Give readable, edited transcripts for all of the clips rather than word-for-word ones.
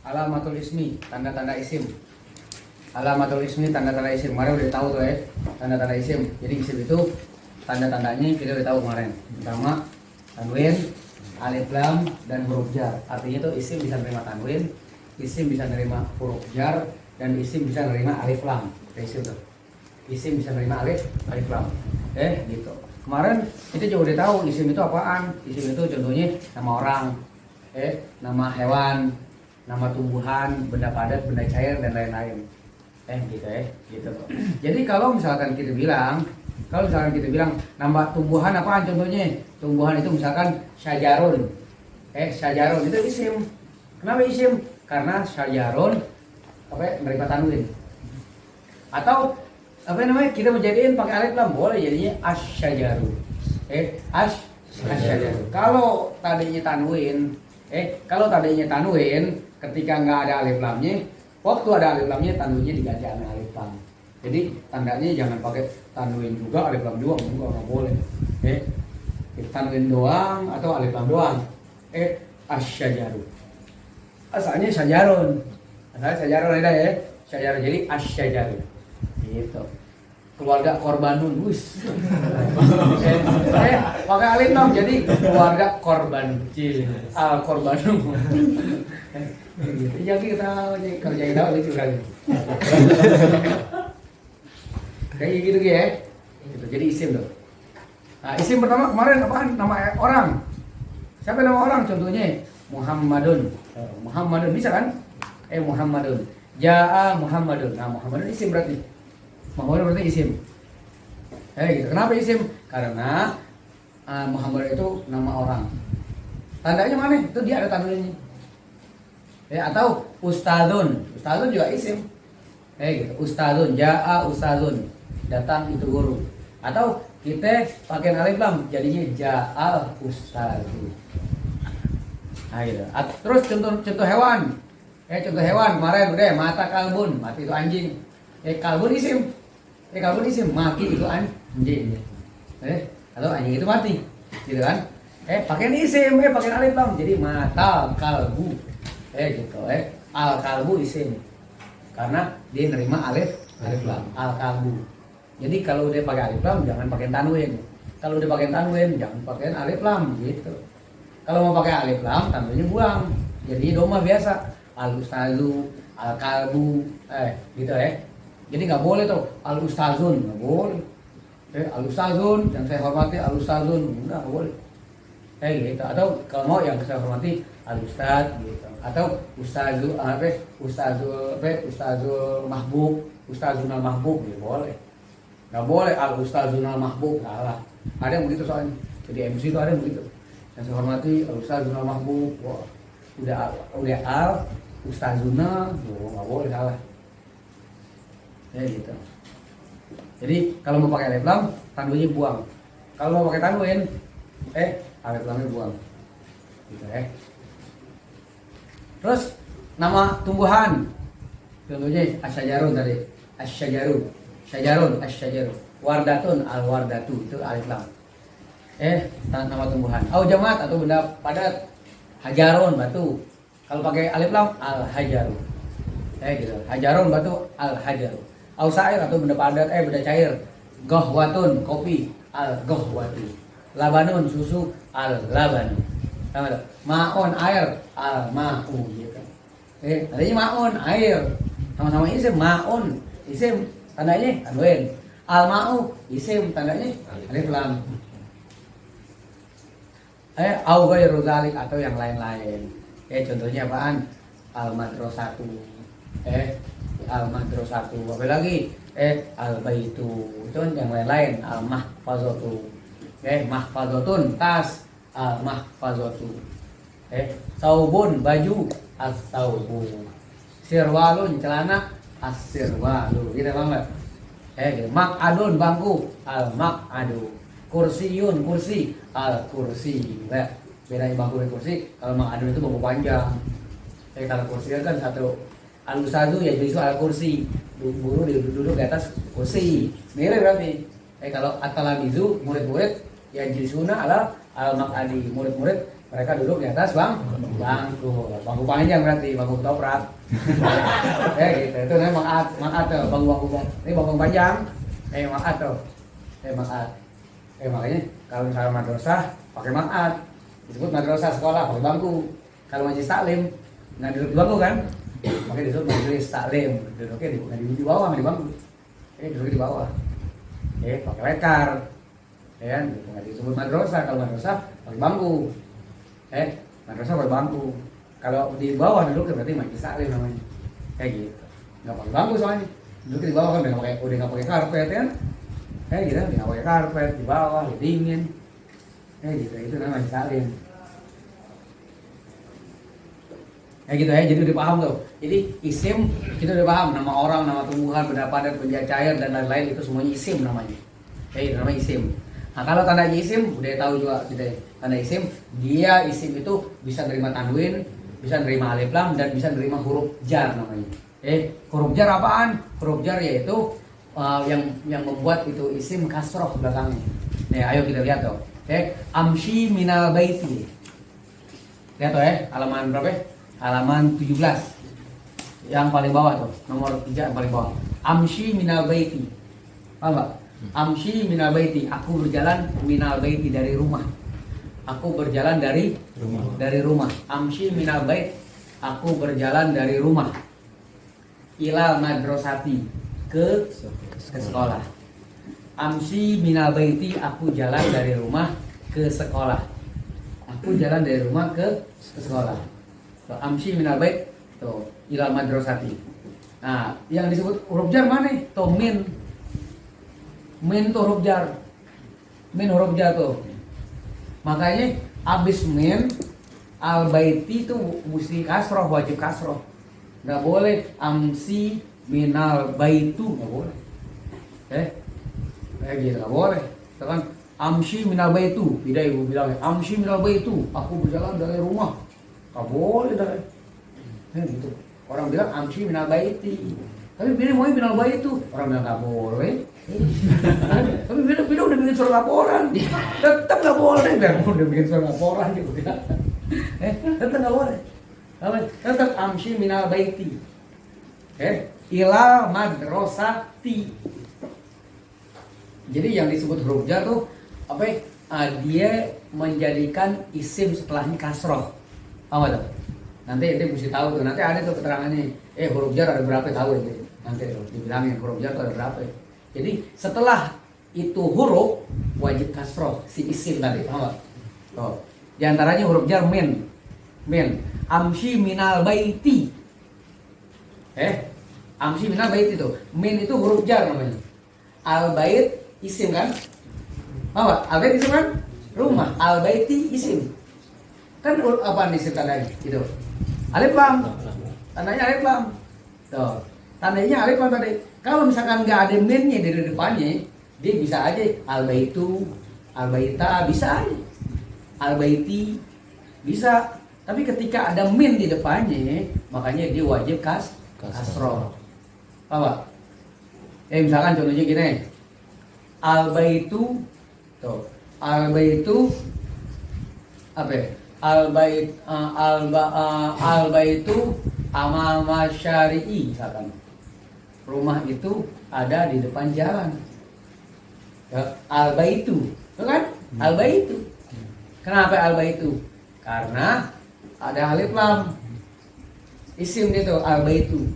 Alamatul ismi, tanda-tanda isim. Alamatul ismi, tanda-tanda isim. Kemarin udah tahu tuh ya, tanda-tanda isim. Jadi isim itu tanda-tandanya kita udah tahu kemarin. Pertama, tanwin, alif lam, dan huruf jar. Artinya tuh isim bisa menerima tanwin, isim bisa menerima huruf jar, dan isim bisa menerima alif lam. Isim tuh. Isim bisa menerima alif lam. Gitu. Kemarin kita juga udah tahu isim itu apaan. Isim itu contohnya nama orang, nama hewan, nama tumbuhan, benda padat, benda cair, dan lain-lain. Gitu. Jadi kalau misalkan kita bilang nama tumbuhan apaan contohnya? Tumbuhan itu misalkan syajarun. Syajarun itu isim. Kenapa isim? Karena syajarun menerima tanwin. Atau kita menjadiin pakai alif lam boleh jadinya asyajaru. Asyajaru. Kalau tadinya tanwin, ketika nggak ada alif lamnya, waktu ada alif lamnya tanwinnya diganti sama alif lam. Jadi tandanya jangan pakai tanwin juga alif lam doang, nggak boleh. Tanwin doang atau alif lam doang. Asyajaru. Asalnya syajarun. Ada ya. Syajarun jadi asyajaru. Gitu. Keluarga korbanun, wis. Pakai alif lam jadi keluarga korban. Korbanun. Jadi kita kerjain tahu lucu kali. Kayak gitu ya. Gitu. Jadi isim tuh. Nah, isim pertama kemarin apaan? Nama orang. Siapa nama orang? Contohnya Muhammadun. Muhammadun bisa kan? Muhammadun. Ja'a Muhammadun. Nah, Muhammadun isim berarti. Muhammadun berarti isim. Gitu. Kenapa isim? Karena Muhammad itu nama orang. Tandanya mana? Itu dia ada tandanya. Atau ustadzun. Ustadzun juga isim. Gitu. Ustadzun, ja'a ustadzun. Datang itu guru. Atau kita pakai alif lam jadinya ja'al ustadzu. Nah, gitu. Terus contoh hewan. Contoh hewan kemarin udah mata kalbun, mati itu anjing. Kalbun isim. Kalbun isim, mati itu anjing. Atau anjing itu mati. Gitu kan? Pakai isim, pakai alif lam jadi mata kalbu. Gitu. Al kalbu isim. Karena dia nerima alif lam, al kalbu. Jadi kalau udah pakai alif lam jangan pakai tanwin. Kalau udah pakai tanwin jangan pakai alif lam gitu. Kalau mau pakai alif lam tanwinnya buang. Jadi doma biasa. Al ustazu, al kalbu, gitu ya. Jadi nggak boleh tuh al ustazun, nggak boleh. Al ustazun yang saya hormati al ustazun nggak boleh. Gitu. Atau kalau mau yang saya hormati al ustad gitu. Atau ustazul mahbub, ustazunal mahbub ya boleh. Nggak boleh al ustazunal mahbub, salah. Ada yang begitu soalnya. Jadi MC itu ada yang begitu. Yang saya hormati al ustazunal mahbub, wah, udah al ustazuna, nggak boleh, salah. Gitu. Jadi kalau mau pakai alif lam, tanwinnya buang. Kalau mau pakai tanwin, alif lamnya buang. Gitu ya. Terus nama tumbuhan. Contohnya asyajarun tadi. Syajarun. Wardatun, al-wardatu itu alif lam. Nama tumbuhan. Au jamaat atau benda padat. Hajarun batu. Kalau pakai alif lam al-hajaru. Gitu. Hajarun batu al-hajaru. Au sa'ir atau benda padat benda cair. Gohwatun kopi al-gohwatu. Labanun susu al-labanu. Ma'un air al-ma'u gitu. Tadinya ma'un air. Sama-sama isim ma'un isim tandanya tanwin. Al-ma'u isim tandanya alif lam. Au ghairu dzalik atau yang lain-lain. Contohnya apaan? Al-madrasatu. Al-madrasatu. Apa lagi? Al-baitu. Itu yang lain-lain. Al-mahfazatu. Mahfazatun tas. Al-mahfazatu. Saubun baju. As-saubu. Sirwalun celana. As-sirwalu. Gitu banget. Mak'adun bangku. Al-mak'adu. Kursiyun kursi. Al-kursi. Bedanya bangku dan kursi. Kalau mak'adun itu bangku panjang. Kalau kursi kan satu. Al-ustazu ya jadi al-kursi. Guru duduk di atas kursi. Mirip berarti. Kalau at-talamizu murid-murid ya jisuna ala al-mak'adi. Murid-murid Mereka duduk di atas bangku panjang berarti bangku ketoprak. Gitu. Itu namanya maat tuh, bangku. Ini bangku panjang. Maat tuh. Maat. Makanya kalau misalnya madrasah pakai maat, disebut madrasah sekolah pakai bangku. Kalau majelis taklim nggak duduk di bangku kan? Makanya disebut majelis taklim. Duduknya di bawah, nggak di bangku. Duduknya di bawah. Pakai lekar. Nggak disebut madrasah. Kalau madrasah pakai bangku. Madrasah pakai bangku. Kalau di bawah duduk berarti majelis taklim namanya. Gitu. Nggak pakai bangku soalnya. Duduk di bawah kan udah nggak pakai karpet kan? Gitu, nggak pakai karpet di bawah, dingin. Gitu, itu namanya taklim. Gitu jadi udah paham tuh. Jadi isim kita udah paham, nama orang, nama tumbuhan, benda padat, benda cair dan lain-lain itu semuanya isim namanya. Itu namanya isim. Nah kalau tanda isim udah tahu juga kita tanda isim, dia isim itu bisa nerima tanwin, bisa nerima alif lam dan bisa nerima huruf jar namanya. Huruf jar apaan? Huruf jar yaitu yang membuat itu isim kasroh belakangnya. Ayo kita lihat tuh. Amshi minal baiti. Lihat tuh halaman berapa? Halaman 17. Yang paling bawah tuh, nomor 3 yang paling bawah. Amshi minal baiti. Paham enggak? Amshi minal baiti, aku berjalan minal baiti dari rumah. Aku berjalan dari rumah. Amshi minal bait, aku berjalan dari rumah. Ilal madrasati, ke sekolah. Amshi minal baiti, aku jalan dari rumah ke sekolah. Aku jalan dari rumah ke sekolah. Amshi minal bait, tuh ilal madrasati. Nah, yang disebut huruf jar mana? Tuh min tuh huruf jar. Min huruf jar tuh. Makanya abis min al baiti tuh mesti kasroh, wajib kasroh. Nggak boleh amsi minal baitu, nggak boleh. Gitu nggak boleh. Tekan amsi minal baitu, tidak ibu bilang amsi minal baitu, aku berjalan dari rumah. Nggak boleh dah. Gitu. Orang bilang amsi minal baiti, tapi bila mau minal baitu, orang bilang nggak boleh. Tapi bila udah bikin surat laporan, tetap nggak boleh. Udah bikin surat laporan gitu. Tetap nggak boleh. Tetap amsi minal baiti. Ila madrasati. Jadi yang disebut huruf jar tuh dia menjadikan isim setelahnya kasroh. Paham tuh? Nanti mesti tahu tuh. Nanti ada tuh keterangannya. Huruf jar ada berapa tahu itu. Nanti dibilangin huruf jar tuh ada berapa. Jadi setelah itu huruf wajib kasroh si isim tadi. Paham gak? Tuh. Di antaranya huruf jar min. Amshi minal baiti. Amshi minal baiti tuh. Min itu huruf jar namanya. Al bait isim kan? Apa? Al bait isim kan? Rumah. Al baiti isim. Kan apa isim tandanya? Gitu. Alif lam. Tandanya alif lam. Tuh. Tandanya alif lam tadi. Kalau misalkan nggak ada minnya dari depannya, dia bisa aja al baitu, al baita bisa aja. Al baiti bisa. Tapi ketika ada min di depannya, makanya dia wajib kasroh. Apa? Misalkan contohnya gini. Al baitu, tuh. Al baitu apa ya? Al baitu amama syari'i misalkan. Rumah itu ada di depan jalan. Al baitu, itu kan? Al baitu. Kenapa al baitu? Karena ada alif lam. Isim itu al baitu.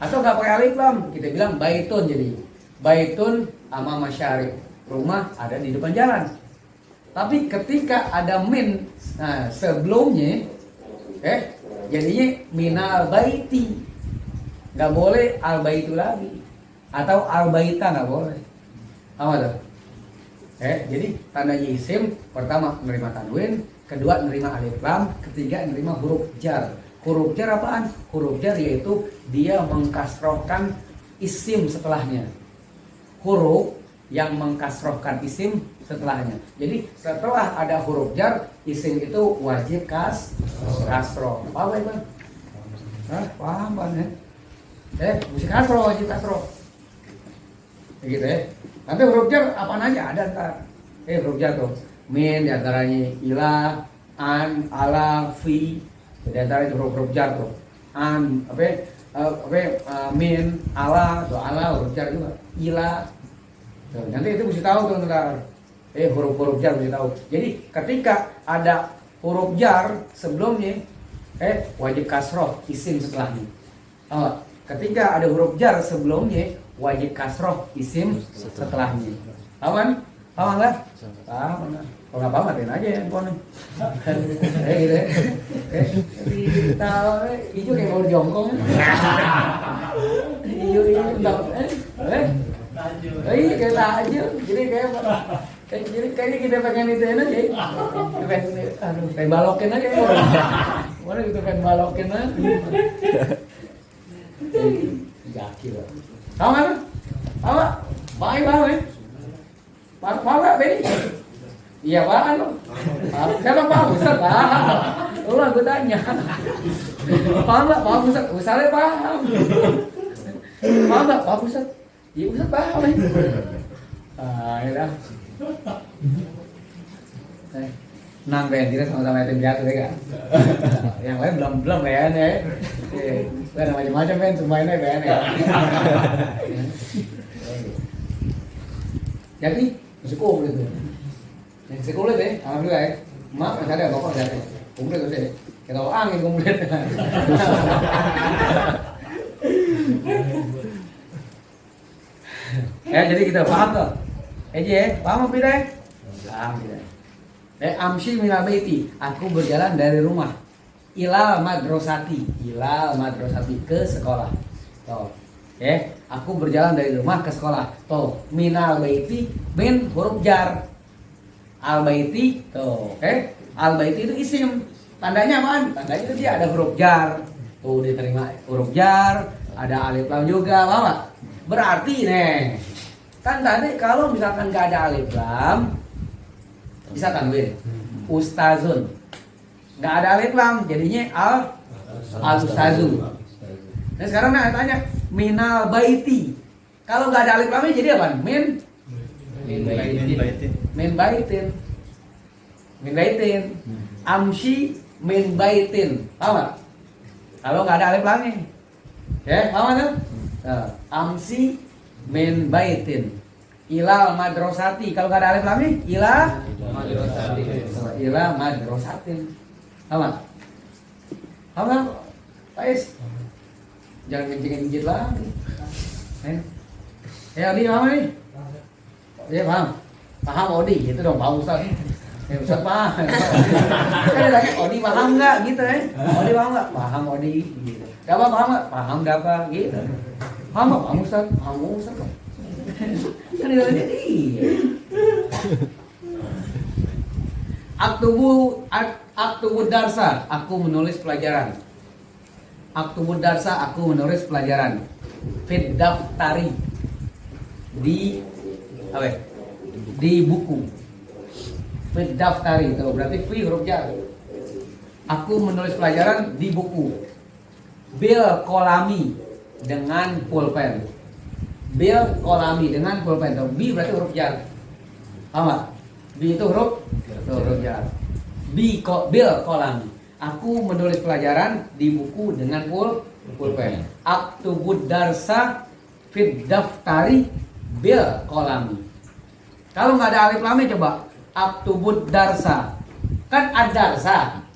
Atau nggak pakai alif lam, kita bilang baitun jadi. Baitun amama syari'. Rumah ada di depan jalan. Tapi ketika ada min sebelumnya jadinya minal baiti. Nggak boleh al baitu lagi atau al baita nggak boleh. Apa tuh? Jadi tandanya isim pertama menerima tanwin, kedua menerima alif lam, ketiga menerima huruf jar. Huruf jar apaan? Huruf jar yaitu dia mengkasrohkan isim setelahnya. Huruf yang mengkasrohkan isim setelahnya. Jadi setelah ada huruf jar, isim itu wajib kasroh. Paham ya, Bang? Paham banget. Mesti kasroh, wajib kasroh. Gitu ya. Nanti huruf jar apaan aja ada ntar. Huruf jar tuh min diantaranya ilah, an, ala, fi. Di antara itu huruf jar tuh. An, min, ala, tuh ala huruf jar juga. Ila. Tuh, nanti itu mesti tahu tuh ntar. Huruf-huruf jar mesti tahu. Jadi ketika ada huruf jar sebelumnya, wajib kasroh isim setelahnya. Ketika ada huruf jar sebelumnya, wajib kasroh isim setelahnya. Paham? Paham nggak? Paham. Kalau nggak paham, matiin aja ya handphone. Gitu ya. Tahu, hijau kayak mau jongkong. Hijau bentar. Iya kayak aja. Jadi kayaknya kita pengen itu aja. Pengen balokin aja. Mana kita pengen balokin aja. Yakin lah. Tahu nggak? Tahu nggak? Paham ya? Paham nggak Benny? Iya paham lo. Siapa paham? Ustaz paham. Lo aku tanya. Paham nggak? Paham Ustaz? Ustaznya paham. Paham nggak? Paham Ustaz? Iya Ustaz paham ya. Ya dah. Nang Ben, kita sama-sama yatim piatu ya kan? Yang lain belum Ben ya. Ada macam-macam Ben, semuanya Ben ya. Jadi sekolah itu, yang sekolah deh, alhamdulillah ya. Mak masih ada bapak saya, kumpul itu sih. Kita angin kumpul. Jadi kita paham tuh. Paham apa tidak? Paham tidak? Amshi minal baiti, aku berjalan dari rumah. Ilal madrasati ke sekolah. Tuh. Aku berjalan dari rumah ke sekolah. Tuh, minal baiti min huruf jar. Al baiti, tuh, al baiti itu isim. Tandanya apaan? Tandanya itu dia ada huruf jar. Tuh diterima huruf jar, ada alif lam juga, apa? Berarti nih, kan tadi kalau misalkan nggak ada alif lam, bisa tanwin. Ustazun. Nggak ada alif lam, jadinya al ustazu. Nah sekarang tanya minal baiti. Kalau nggak ada alif lamnya jadi apa? Min baitin. Amshi min baitin. Paham nggak? Kalau nggak ada alif lamnya, paham nggak? Amsi min baitin. Ilal madrasati. Kalau nggak ada alif lamnya, ila madrasatin. Paham? Paham? Pais. Jangan kencing-kencing lagi. Odi paham nih? Iya paham. Paham Odi, gitu dong paham Ustaz. Ustaz paham. Kan lagi Odi paham nggak gitu Odi paham nggak? Paham Odi. Gitu. Dapa paham nggak? Paham Dapa gitu. Paham nggak? Paham Ustaz. Paham Ustaz. Kan itu aja Aktubu darsa, aku menulis pelajaran. Aktubu darsa, aku menulis pelajaran. Fit daftari, di buku. Fit daftari, itu berarti fi huruf jar. Aku menulis pelajaran di buku. Bil kolami, dengan pulpen. Bil kolami, dengan pulpen. Bi berarti huruf jar. Paham nggak? Bi itu huruf jar. Bil kolami. Aku menulis pelajaran di buku dengan pulpen. Aktubud darsa fit daftari bil kolami. Kalau nggak ada alif lamnya coba. Aktubud darsa. Kan adarsa.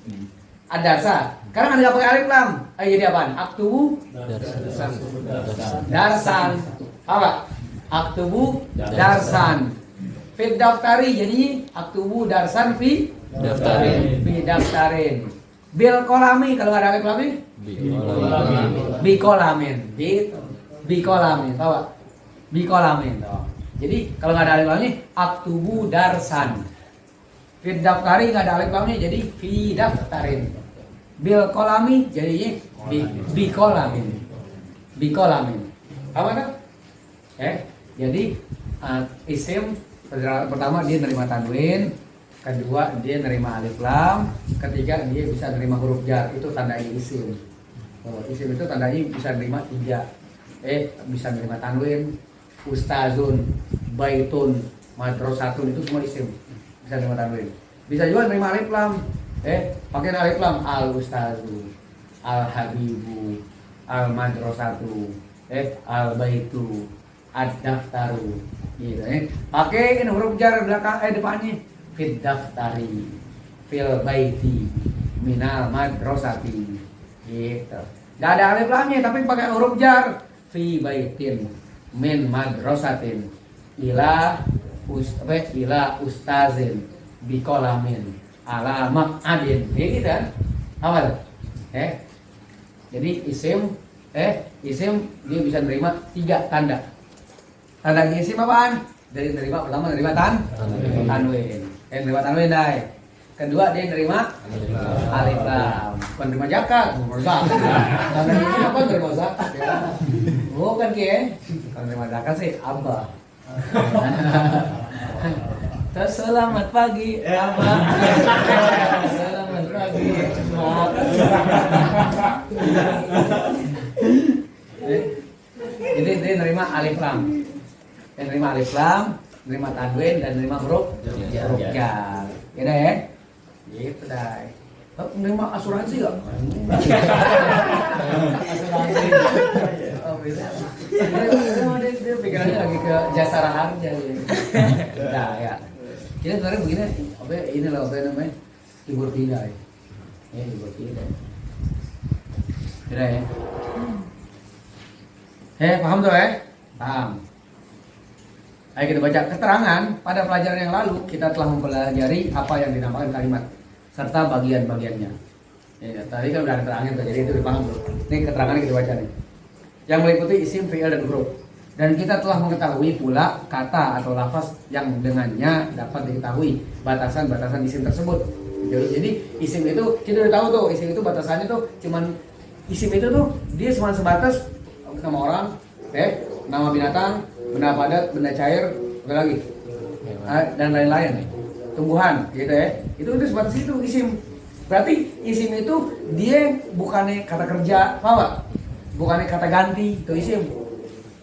Karena nggak pakai alif lam. Jadi apaan? Aktubu darsan. Apa? Aktubu darsan. Fit daftari, jadi aktubu darsan fi daftarin. Bil kolami, kalau nggak ada alif lamnya bikolamin. Bikolamin, tahu gak? Bikolamin. Jadi kalau nggak ada alif lamnya aktubu darsan. Fit daftari nggak ada alif lamnya jadi fi daftarin. Bil kolami jadinya bikolamin. Apa kan? Jadi isim pertama dia nerima tanwin, kedua dia nerima alif lam, ketiga dia bisa nerima huruf jar, itu tandanya isim. Isim itu tandanya bisa nerima tiga. Bisa nerima tanwin, ustazun, baitun, madrasatun, itu semua isim bisa nerima tanwin. Bisa juga nerima alif lam, Pakai alif lam, al ustazu, al habibu, al madrasatu, al baitu, ad daftaru, gitu pakai huruf jar belakang depannya, fid daftari, fil baiti, minal madrasati, gitu. Gak ada alif lamnya tapi pakai huruf jar, fi baitin, min madrasatin, ila ustazin, bikolamin, ala maq'adin, gitu kan? Apa tuh? Jadi isim dia bisa menerima 3 tanda. Tanda isim apaan? Dari nerima pertama nerima tanwin. Nerima tanwin dai. Kedua dia nerima alif lam. Bukan nerima zakat, zakat. Tanda isim apa nerima zakat ya? Bukan kalau nerima zakat sih abah. Selamat pagi, abah. Selamat pagi, Jadi dia nerima alif lam. Nerima alif lam, nerima tanwin dan nerima huruf jar. Ya dah ya. Gitu dah. Nerima asuransi enggak? Asuransi. Oh, bisa. Dia pikirannya lagi ke jasa harja gitu. Nah, ya. Jadi sebenarnya begini, ini loh apa namanya? Hibur tidak. Hibur tidak. Tidak ya. Paham tuh Paham. Ayo kita baca keterangan. Pada pelajaran yang lalu kita telah mempelajari apa yang dinamakan kalimat serta bagian-bagiannya. Tadi kan udah ada keterangan tuh, jadi itu dipaham tuh. Ini keterangan kita baca nih. Yang meliputi isim, fi'il dan huruf. Dan kita telah mengetahui pula kata atau lafaz yang dengannya dapat diketahui batasan-batasan isim tersebut. Jadi isim itu kita udah tahu tuh, isim itu batasannya tuh cuman isim itu tuh dia cuma sebatas nama orang, nama binatang, benda padat, benda cair, apa lagi? Dan lain-lain. Tumbuhan, gitu ya. Itu sebatas itu isim. Berarti isim itu dia bukannya kata kerja, apa? Bukannya kata ganti, itu isim.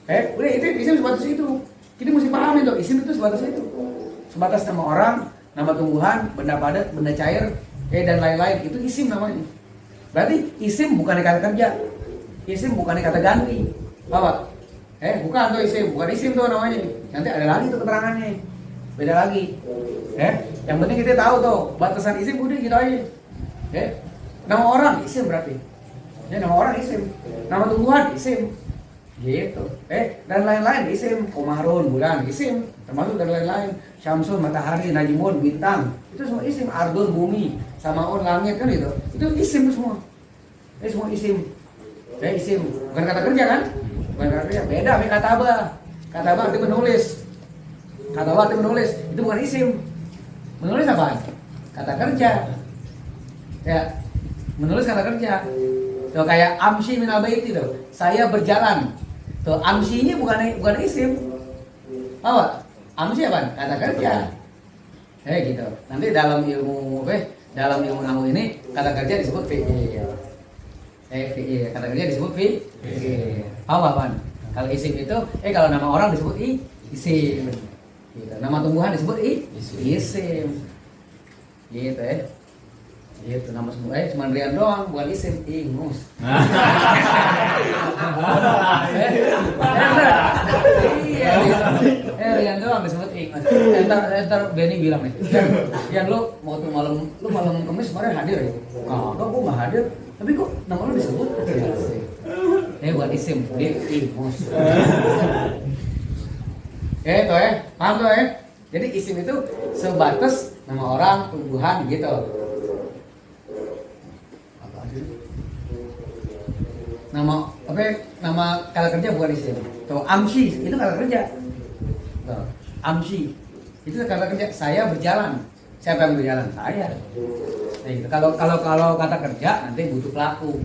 Udah itu isim sebatas itu. Kita mesti paham itu, isim itu sebatas itu. Sebatas nama orang, nama tumbuhan, benda padat, benda cair, dan lain-lain. Itu isim namanya. Berarti isim bukannya kata kerja. Isim bukannya kata ganti. Apa? Bukan tuh isim, bukan isim tuh namanya. Nanti ada lagi tuh keterangannya. Beda lagi. Yang penting kita tahu tuh batasan isim udah gitu aja. Nama orang isim berarti. Nama orang isim. Nama tumbuhan isim. Gitu. Dan lain-lain isim. Komarun, bulan isim. Termasuk dan lain-lain. Syamsun, matahari, najimun, bintang. Itu semua isim. Ardun, bumi, samaun, langit kan itu. Itu isim semua. Semua isim. Isim. Bukan kata kerja kan? Bukan kata kerja. Beda sama kata abah. Kata abah itu menulis. Kata abah itu menulis. Itu bukan isim. Menulis apa? Kata kerja. Ya. Menulis kata kerja. Tuh kayak amsi min al-baiti tuh. Saya berjalan. Tuh amsinya bukan isim. Apa? Amsi apa? Kata kerja. Gitu. Nanti dalam ilmu nahwu ini kata kerja disebut fi'il. Fi'il. Kata kerja disebut fi'il. Apa? Kalau isim itu kalau nama orang disebut isim. Gitu. Nama tumbuhan disebut isim. Gitu Gitu nama semua cuma Rian doang bukan isim ingus. Iya. Rian doang disebut ingus. Entar Benny bilang nih. Yang lu mau tuh malam Kamis kemarin hadir ya? Kok gua enggak hadir? Tapi kok nama lu disebut? Bukan isim, dia ingus. Tuh paham tuh Jadi isim itu sebatas nama orang, tumbuhan gitu. Nama kata kerja bukan isim. Tuh amsi itu kata kerja. Tuh, amsi itu kata kerja. Saya berjalan. Siapa yang berjalan? Saya. Gitu. Kalau kata kerja nanti butuh pelaku.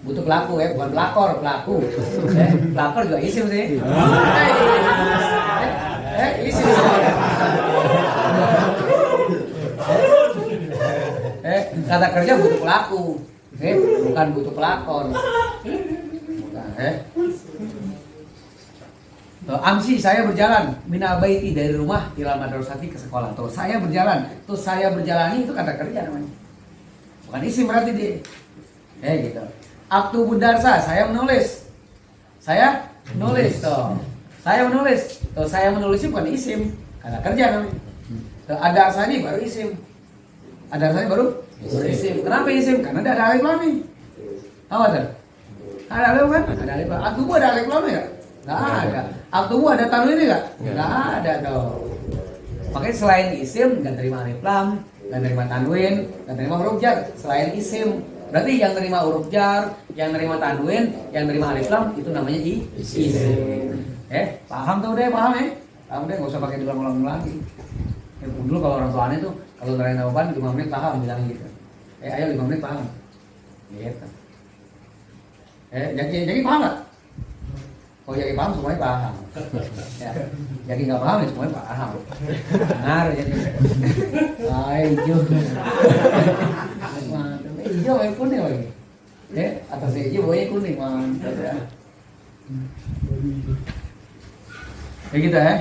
Butuh pelaku bukan pelakor, pelaku. Pelakor juga isim sih. Isim. Kata kerja butuh pelaku. Bukan butuh pelakor. Bukan, Tuh, amsi saya berjalan mina baiti dari rumah ila madrasati ke sekolah. Tuh saya berjalan. Tuh saya berjalani itu kata kerja namanya. bukan isim berarti dia. Gitu. Aktubu darsa, saya menulis. Saya menulis toh. Saya menulis. Tuh saya menulis itu bukan isim, karena kerja namanya. Tuh, ada arsani baru isim. Ada arsani baru isim. Kenapa isim? Karena ada alif lam nih. Apa tuh? Ada alif kan? Ada alif lam. Aktubu ada alif lam ya? Nggak ada. Aktubu ada tanwin nggak? Nggak ada tuh. Makanya selain isim nggak terima alif lam, nggak terima tanwin, nggak terima huruf jar. Selain isim, berarti yang terima huruf jar, yang terima tanwin, yang terima alif lam itu namanya isim. Paham tuh deh, paham ya? Paham deh, nggak usah pakai diulang-ulang lagi. Dulu kalau orang tuanya tuh kalau nerayain jawaban 5 menit paham bilang gitu. Ayo 5 menit paham. Gitu. Jadi paham nggak? Kalau jadi paham semuanya paham. Ya. Jadi nggak paham ya semuanya paham. Benar jadi. Hijau. Mantap. Hijau yang kuning lagi. Atasnya hijau bawahnya kuning mantap ya. Kayak gitu ya.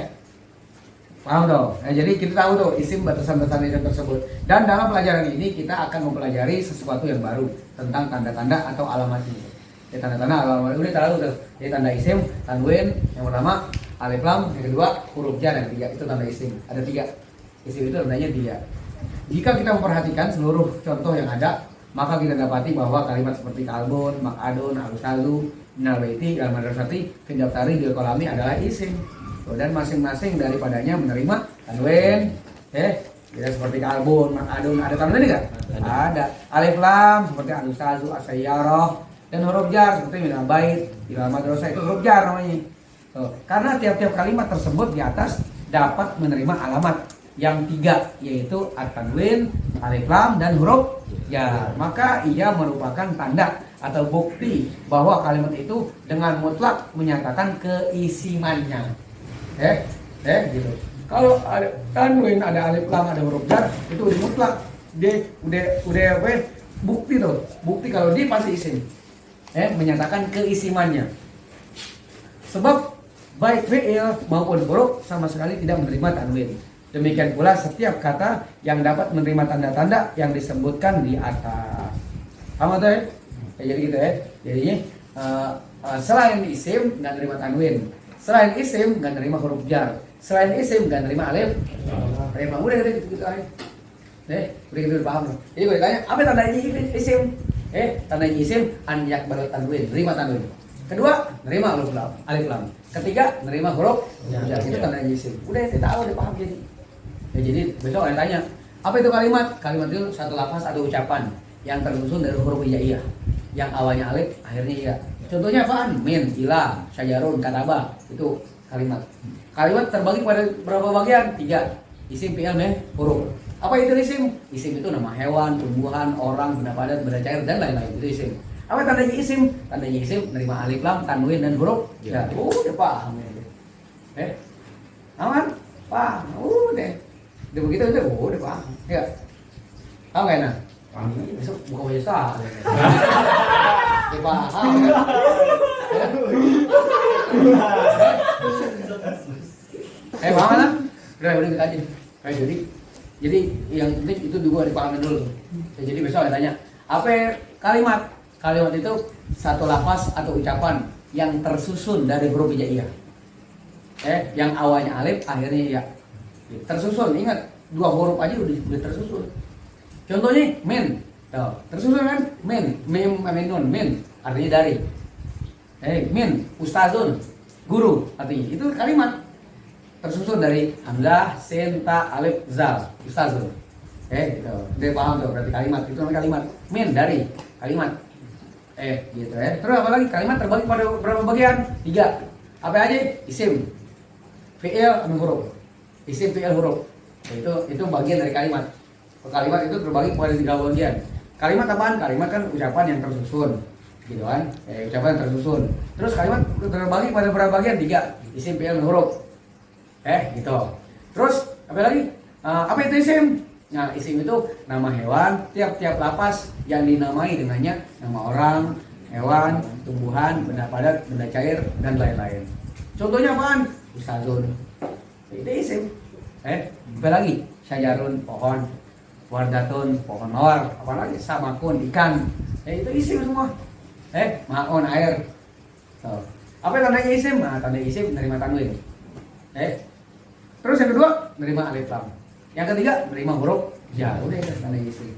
Paham dong? Jadi kita tahu tuh isim batasan-batasan isim tersebut. Dan dalam pelajaran ini kita akan mempelajari sesuatu yang baru tentang tanda-tanda atau alamat ini. Tanda-tanda alamat udah tahu tuh. Jadi tanda isim, tanwin, yang pertama alif lam, yang kedua huruf jar, yang ketiga itu tanda isim. Ada 3. Isim itu tandanya 3. Jika kita memperhatikan seluruh contoh yang ada, maka kita dapati bahwa kalimat seperti kalbun, makadun, alusalu, minal baiti, al madrasati, fid daftari, bil qalami adalah isim. Dan masing-masing daripadanya menerima tanwin, tidak seperti kalbun, makadun, ada tanwin enggak? Ada. Alif lam seperti alusalu, asayyarah, dan huruf jar seperti minal bait, ila madrasah itu huruf jar namanya. Karena tiap-tiap kalimat tersebut di atas dapat menerima alamat yang 3, yaitu at-tanwin, alif lam, dan huruf jar. Maka ia merupakan tanda atau bukti bahwa kalimat itu dengan mutlak menyatakan keisimannya. Gitu. Kalau ada tanwin, ada alif lam, ada huruf jar, itu udah mutlak. Dia udah apa? Bukti tuh. Bukti kalau dia pasti isim. Menyatakan keisimannya. Sebab baik fi'il maupun huruf sama sekali tidak menerima tanwin. Demikian pula setiap kata yang dapat menerima tanda-tanda yang disebutkan di atas. Paham tuh ya? Jadi gitu ya. Jadinya selain isim nggak terima tanwin. Selain isim nggak nerima huruf jar. Selain isim nggak nerima alif. Udah gitu aja. Udah gitu paham. Jadi gue tanya, apa tandanya isim? Tandanya isim anyak baru tanwin, nerima tanwin. Kedua, nerima alif lam. Ketiga, nerima huruf jar. Itu tandanya isim. Udah saya tahu, udah paham jadi. Jadi besok orang tanya, apa itu kalimat? Kalimat itu satu lafaz atau ucapan yang tersusun dari huruf hijaiyah. Yang awalnya alif, akhirnya ya. Contohnya apaan? Min, ila, syajarun, kataba. Itu kalimat. Kalimat terbagi pada berapa bagian? 3. Isim, fi'il, huruf. Apa itu isim? Isim itu nama hewan, tumbuhan, orang, benda padat, benda cair, dan lain-lain. Itu isim. Apa tandanya isim? Tandanya isim menerima alif lam, tanwin, dan huruf. Ya, udah paham ya. Aman? Paham. Udah. Udah begitu udah paham. Ya. Paham gak enak? Paham. Besok buka wajah paham ya? Paham kan? Udah kita aja. Jadi yang penting itu dua dipahamin dulu. Jadi besok saya tanya, apa kalimat? Kalimat itu satu lafaz atau ucapan yang tersusun dari huruf hijaiyah. Yang awalnya alif, akhirnya ya. Tersusun, ingat 2 huruf aja udah tersusun. Contohnya men. Tersusun kan? Men, nun, men artinya dari. Min, ustazun, guru artinya. Itu kalimat tersusun dari hamzah, sin, ta, alif, zal, ustazun. Gitu. Dia paham tuh berarti kalimat. Itu namanya kalimat. Min dari kalimat. Gitu ya. Terus apa lagi? Kalimat terbagi pada berapa bagian? 3. Apa aja? Isim, fi'il, huruf. Isim, fi'il, huruf. Itu bagian dari kalimat. Kalimat itu terbagi pada 3 bagian. Kalimat apaan? Kalimat kan ucapan yang tersusun, gitu kan? Ucapan yang tersusun. Terus kalimat terbagi pada berapa bagian? 3. Isim, fi'il, huruf. Gitu. Terus apa lagi? Apa itu isim? Nah, isim itu nama hewan. Tiap-tiap lapas yang dinamai dengannya nama orang, hewan, tumbuhan, benda padat, benda cair, dan lain-lain. Contohnya apaan? Ustazun. Itu isim. Apa lagi? Syajarun, pohon. wardatun pohon mawar, apalagi samakun ikan, itu isim semua. Maon air. Apa yang tandanya isim? Nah, tanda isim nerima tanwin. Terus yang kedua nerima alif lam. Yang ketiga nerima huruf jar. Udah itu tanda isim.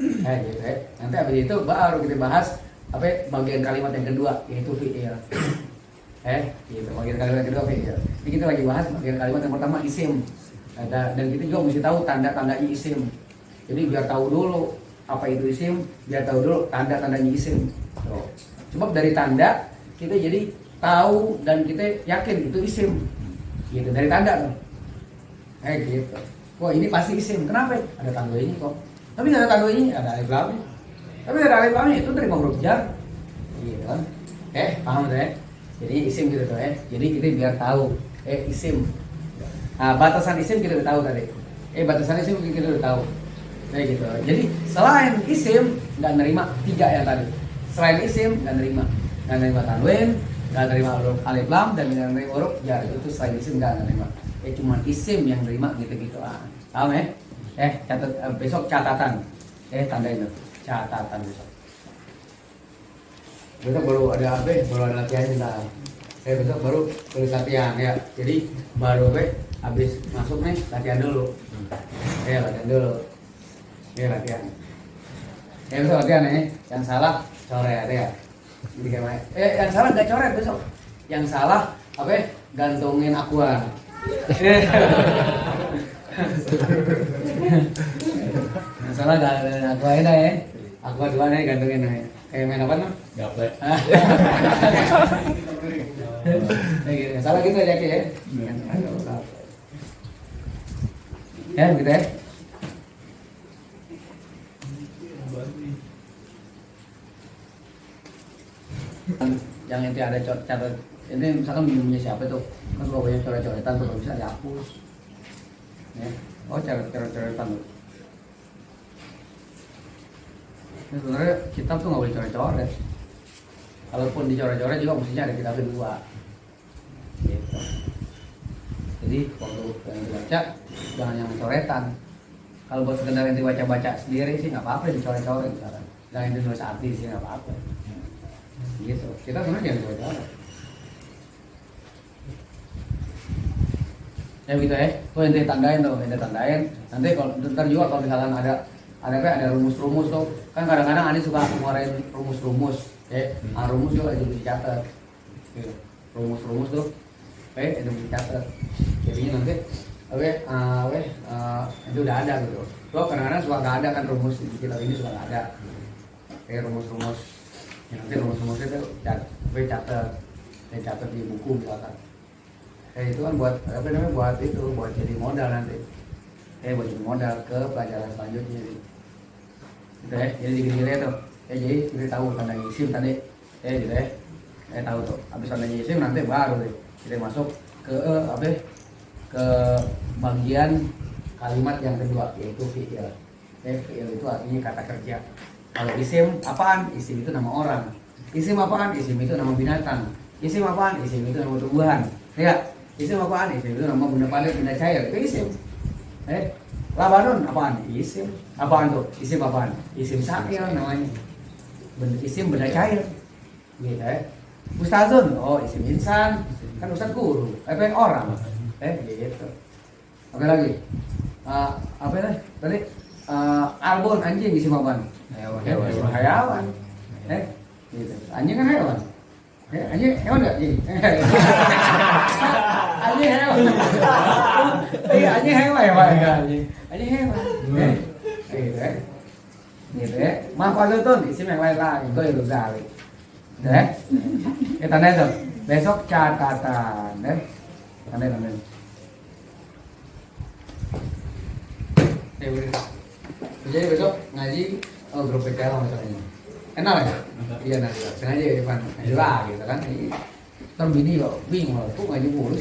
Gitu ya. Nanti habis itu baru kita bahas bagian kalimat yang kedua, yaitu fi'il. Gitu, bagian kalimat yang kedua fi'il. Ini kita lagi bahas bagian kalimat yang pertama isim. Dan kita juga mesti tahu tanda-tanda isim. Jadi biar tahu dulu apa itu isim, biar tahu dulu tanda-tandanya isim. Sebab dari tanda kita jadi tahu dan kita yakin itu isim. Gitu dari tanda tuh. Gitu. Wah, ini pasti isim. Kenapa? Ada tanda ini kok. Tapi nggak ada tanda ini, ada alif lamnya. Tapi ada alif lamnya itu dari huruf jar. Gitu kan. Paham tuh ya? Jadi isim gitu tuh ya. Jadi kita biar tahu isim. Nah, batasan isim kita udah tahu tadi. Batasan isim kita udah tahu. Gitu. Jadi selain isim nggak nerima 3 yang tadi. Selain isim nggak nerima tanwin, nggak nerima huruf alif lam, dan nggak nerima huruf jar. Itu selain isim nggak nerima. Cuma isim yang nerima gitu-gitu. Paham ya? Catat besok catatan. Tandain tuh catatan besok. Besok baru ada baru ada latihan bentar. Besok baru tulis latihan ya. Jadi baru habis masuk nih latihan dulu. Latihan dulu. Latihan. Besok latihan nih. Yang salah coret ya. Jadi kayak yang salah nggak coret besok. Yang salah gantungin akuan. Yang salah gantungin akuan ya. Aqua dua nih gantungin nih. Kayak main apa nih? Gaplek. Yang salah gitu aja ya. Gitu ya. Yang inti ada catat ini misalkan minumnya siapa tuh kan kalau banyak coret-coretan tuh bisa dihapus ya. Coret-coretan tuh ini sebenarnya kitab tuh nggak boleh coret-coret, kalaupun dicoret-coret juga mestinya ada kitab kedua gitu. Jadi waktu yang dibaca jangan yang coretan. Kalau buat sekedar yang dibaca-baca sendiri sih nggak apa-apa dicoret-coret misalkan, jangan ditulis arti sih nggak apa-apa gitu. Kita sebenarnya jangan coret-coret ya gitu ya. Tuh ente tandain nanti kalau ntar juga kalau misalkan ada rumus-rumus tuh kan kadang-kadang Ani suka ngeluarin rumus-rumus rumus juga itu dicatat rumus-rumus tuh itu dicatat jadinya nanti itu udah ada gitu. Tuh kadang-kadang suka nggak ada kan rumus di kitab ini suka nggak ada rumus-rumus ya, nanti rumus-rumus itu catat di buku misalkan. Itu kan buat buat jadi modal nanti. Buat jadi modal ke pelajaran selanjutnya gitu ya. Jadi gini-gini tuh. Jadi kita tahu tanda isim tadi. Gitu ya. Tahu tuh. Habis tanda isim nanti baru deh kita masuk ke ke bagian kalimat yang kedua yaitu fi'il. Fi'il itu artinya kata kerja. Kalau isim apaan? Isim itu nama orang. Isim apaan? Isim itu nama binatang. Isim apaan? Isim itu nama tumbuhan. Ya. Isim apaan? Isim itu nama benda padat, benda cair. Itu isim. Labanun apaan? Isim. Apaan tuh? Isim apaan? Isim sakil namanya. Isim benda cair. Gitu ya. Ustazun, isim insan. Kan ustaz guru. Orang. Gitu. Oke lagi. Apa tadi? Albon anjing isim apaan? Hayawan. Gitu. Anjing kan hewan. Anjing hewan nggak? Anjing hewan. Iya anjing hewan ya pak. Anjing hewan. Gitu ya. Gitu ya. Mahfazatun isim yang lain lagi. Itu itu kali. Tanda itu. Besok catatan. Tanda. Jadi besok ngaji grup PKL misalnya. Enak ya? Iya nanti sengaja ya Ivan ngaji lah gitu kan. Ntar bini kok bingung loh, kok ngaji mulu